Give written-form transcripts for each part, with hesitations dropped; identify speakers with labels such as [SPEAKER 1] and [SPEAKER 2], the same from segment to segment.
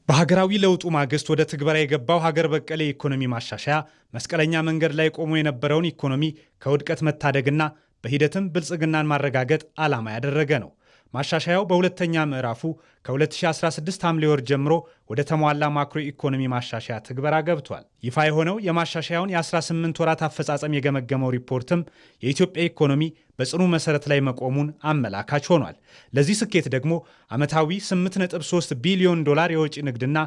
[SPEAKER 1] በሀገራዊ ለውጡ ማግስት ወደ ትግበራ የገባው ሀገር በቀል የኢኮኖሚ ማሻሻያ መስቀለኛ መንገድ ላይ ቆሞ የነበረውን ኢኮኖሚ ከውድቀት መታደግና በሂደትም ብልጽግናን ማረጋገጥ ዓላማ ያደረገ ነው። ማሻሻያው በሁለተኛ ምዕራፉ ከ2016 ሐምሌ ወር ጀምሮ ወደ ተሟላ ማክሮ ኢኮኖሚ ማሻሻያ ትግበራ ገብቷል። ይፋ የሆነው የማሻሻያውን የ18 ወራት አፈጻጸም የገመገመው ሪፖርትም የኢትዮጵያ ኢኮኖሚ በጽኑ መሰረት ላይ መቆሙን አመላካች ሆኗል። ለዚህ ስኬት ደግሞ ዓመታዊ 8.3 ቢሊዮን ዶላር የወጪ ንግድና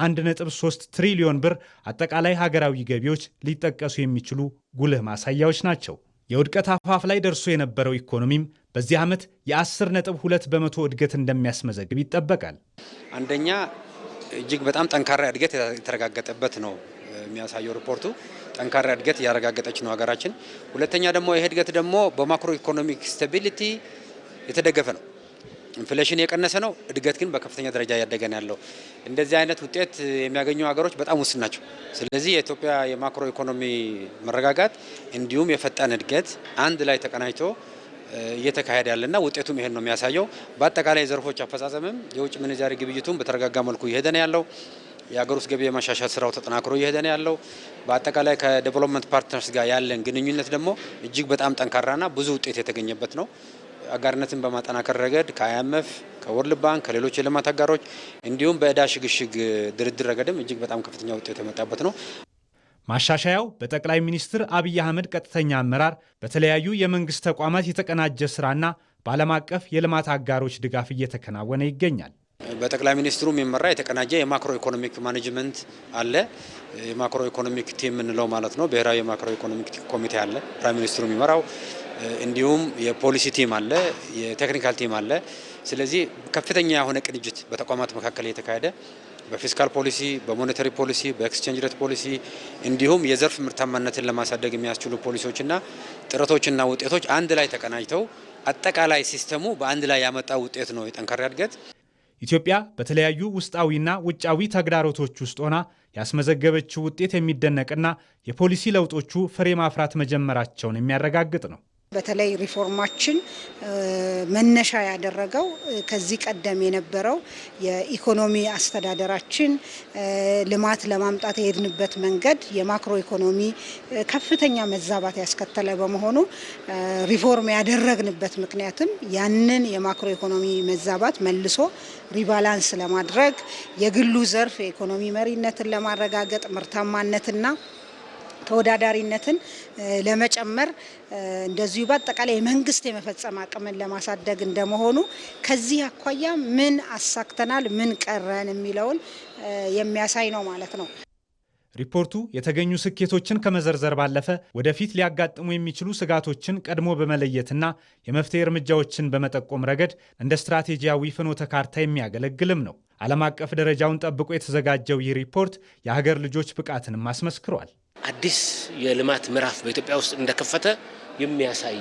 [SPEAKER 1] 1.3 ትሪሊዮን ብር አጠቃላይ ሀገራዊ ገቢዎች ሊጠቀሱ የሚችሉ ጉልህ ማሳያዎች ናቸው። የውድቀት አፋፍ ላይ ደርሶ የነበረው ኢኮኖሚም በዚህ ዓመት የ10.2 በመቶ እድገት እንደሚያስመዘግብ ይጠበቃል።
[SPEAKER 2] አንደኛ እጅግ በጣም ጠንካራ እድገት የተረጋገጠበት ነው የሚያሳየው ሪፖርቱ። ጠንካራ እድገት እያረጋገጠች ነው ሀገራችን። ሁለተኛ ደግሞ ይሄ እድገት ደግሞ በማክሮ ኢኮኖሚክ ስታቢሊቲ የተደገፈ ነው። ኢንፍሌሽን የቀነሰ ነው። እድገት ግን በከፍተኛ ደረጃ እያደገ ነው ያለው። እንደዚህ አይነት ውጤት የሚያገኙ ሀገሮች በጣም ውስን ናቸው። ስለዚህ የኢትዮጵያ የማክሮ ኢኮኖሚ መረጋጋት እንዲሁም የፈጣን እድገት አንድ ላይ ተቀናጅቶ እየተካሄደ ያለና ውጤቱም ይሄን ነው የሚያሳየው። በአጠቃላይ ዘርፎች አፈጻጸምም የውጭ ምንዛሪ ግብይቱም በተረጋጋ መልኩ እየሄደ ነው ያለው። የሀገር ውስጥ ገቢ የማሻሻል ስራው ተጠናክሮ እየሄደ ነው ያለው። በአጠቃላይ ከዴቨሎፕመንት ፓርትነርስ ጋር ያለን ግንኙነት ደግሞ እጅግ በጣም ጠንካራና ብዙ ውጤት የተገኘበት ነው። አጋርነትን በማጠናከር ረገድ ከአይኤምኤፍ ከወርልድ ባንክ ከሌሎች የልማት አጋሮች እንዲሁም በዕዳ ሽግሽግ ድርድር ረገድም እጅግ በጣም ከፍተኛ ውጤት የመጣበት ነው።
[SPEAKER 1] ማሻሻያው በጠቅላይ ሚኒስትር አብይ አህመድ ቀጥተኛ አመራር በተለያዩ የመንግስት ተቋማት የተቀናጀ ስራና በዓለም አቀፍ የልማት አጋሮች ድጋፍ እየተከናወነ ይገኛል።
[SPEAKER 2] በጠቅላይ ሚኒስትሩ የሚመራ የተቀናጀ የማክሮ ኢኮኖሚክ ማኔጅመንት አለ። የማክሮ ኢኮኖሚክ ቲም የምንለው ማለት ነው። ብሔራዊ የማክሮ ኢኮኖሚክ ኮሚቴ አለ፣ ፕራይም ሚኒስትሩ የሚመራው። እንዲሁም የፖሊሲ ቲም አለ፣ የቴክኒካል ቲም አለ። ስለዚህ ከፍተኛ የሆነ ቅንጅት በተቋማት መካከል የተካሄደ በፊስካል ፖሊሲ፣ በሞኔታሪ ፖሊሲ፣ በኤክስቼንጅ ሬት ፖሊሲ እንዲሁም የዘርፍ ምርታማነትን ለማሳደግ የሚያስችሉ ፖሊሲዎችና ጥረቶችና ውጤቶች አንድ ላይ ተቀናጅተው አጠቃላይ ሲስተሙ በአንድ ላይ ያመጣ ውጤት ነው የጠንካራ እድገት።
[SPEAKER 1] ኢትዮጵያ በተለያዩ ውስጣዊና ውጫዊ ተግዳሮቶች ውስጥ ሆና ያስመዘገበችው ውጤት የሚደነቅና የፖሊሲ ለውጦቹ ፍሬ ማፍራት መጀመራቸውን የሚያረጋግጥ ነው።
[SPEAKER 3] በተለይ ሪፎርማችን መነሻ ያደረገው ከዚህ ቀደም የነበረው የኢኮኖሚ አስተዳደራችን ልማት ለማምጣት የሄድንበት መንገድ የማክሮ ኢኮኖሚ ከፍተኛ መዛባት ያስከተለ በመሆኑ ሪፎርም ያደረግንበት ምክንያትም ያንን የማክሮ ኢኮኖሚ መዛባት መልሶ ሪባላንስ ለማድረግ የግሉ ዘርፍ የኢኮኖሚ መሪነትን ለማረጋገጥ ምርታማነትና ተወዳዳሪነትን ለመጨመር እንደዚሁ በአጠቃላይ የመንግስት የመፈጸም አቅምን ለማሳደግ እንደመሆኑ ከዚህ አኳያ ምን አሳክተናል፣ ምን ቀረን የሚለውን የሚያሳይ ነው ማለት ነው።
[SPEAKER 1] ሪፖርቱ የተገኙ ስኬቶችን ከመዘርዘር ባለፈ ወደፊት ሊያጋጥሙ የሚችሉ ስጋቶችን ቀድሞ በመለየትና የመፍትሄ እርምጃዎችን በመጠቆም ረገድ እንደ ስትራቴጂያዊ ፍኖተ ካርታ የሚያገለግልም ነው። ዓለም አቀፍ ደረጃውን ጠብቆ የተዘጋጀው ይህ ሪፖርት የሀገር ልጆች ብቃትንም አስመስክሯል።
[SPEAKER 4] አዲስ የልማት ምዕራፍ በኢትዮጵያ ውስጥ እንደከፈተ የሚያሳይ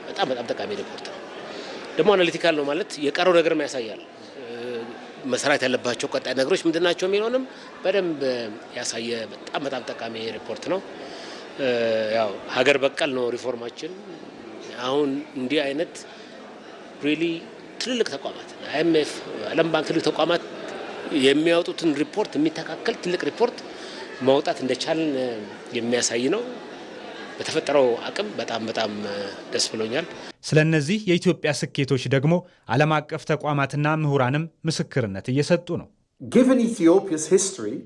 [SPEAKER 4] በጣም ጠቃሚ ሪፖርት ነው። ደግሞ አናሊቲካል ነው ማለት የቀረው ነገርም ያሳያል። መስራት ያለባቸው ቀጣይ ነገሮች ምንድናቸው የሚለውንም በደንብ ያሳየ በጣም ጠቃሚ ሪፖርት ነው። ያው ሀገር በቀል ነው ሪፎርማችን። አሁን እንዲህ አይነት ሪሊ ትልልቅ ተቋማት አይኤምኤፍ፣ ዓለም ባንክ ትልልቅ ተቋማት የሚያወጡትን ሪፖርት የሚተካከል ትልቅ ሪፖርት ማውጣት እንደቻልን የሚያሳይ ነው። በተፈጠረው አቅም በጣም ደስ ብሎኛል።
[SPEAKER 1] ስለነዚህ የኢትዮጵያ ስኬቶች ደግሞ ዓለም አቀፍ ተቋማትና ምሁራንም ምስክርነት እየሰጡ ነው።
[SPEAKER 5] Given Ethiopia's history,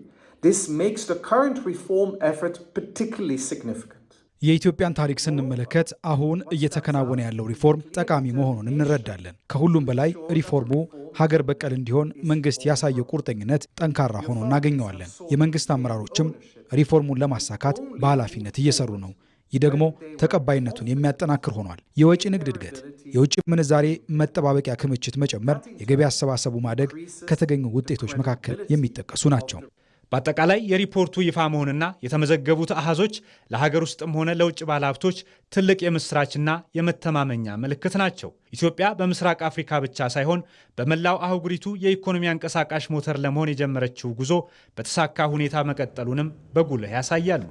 [SPEAKER 5] this makes the current reform effort particularly significant.
[SPEAKER 6] የኢትዮጵያን ታሪክ ስንመለከት አሁን እየተከናወነ ያለው ሪፎርም ጠቃሚ መሆኑን እንረዳለን። ከሁሉም በላይ ሪፎርሙ ሀገር በቀል እንዲሆን መንግስት ያሳየው ቁርጠኝነት ጠንካራ ሆኖ እናገኘዋለን። የመንግስት አመራሮችም ሪፎርሙን ለማሳካት በኃላፊነት እየሰሩ ነው። ይህ ደግሞ ተቀባይነቱን የሚያጠናክር ሆኗል። የወጪ ንግድ እድገት፣ የውጭ ምንዛሬ መጠባበቂያ ክምችት መጨመር፣ የገቢ አሰባሰቡ ማደግ ከተገኙ ውጤቶች መካከል የሚጠቀሱ ናቸው።
[SPEAKER 1] በአጠቃላይ የሪፖርቱ ይፋ መሆንና የተመዘገቡት አሃዞች ለሀገር ውስጥም ሆነ ለውጭ ባለሀብቶች ትልቅ የምስራችና የመተማመኛ ምልክት ናቸው። ኢትዮጵያ በምስራቅ አፍሪካ ብቻ ሳይሆን በመላው አህጉሪቱ የኢኮኖሚ አንቀሳቃሽ ሞተር ለመሆን የጀመረችው ጉዞ በተሳካ ሁኔታ መቀጠሉንም በጉልህ ያሳያሉ።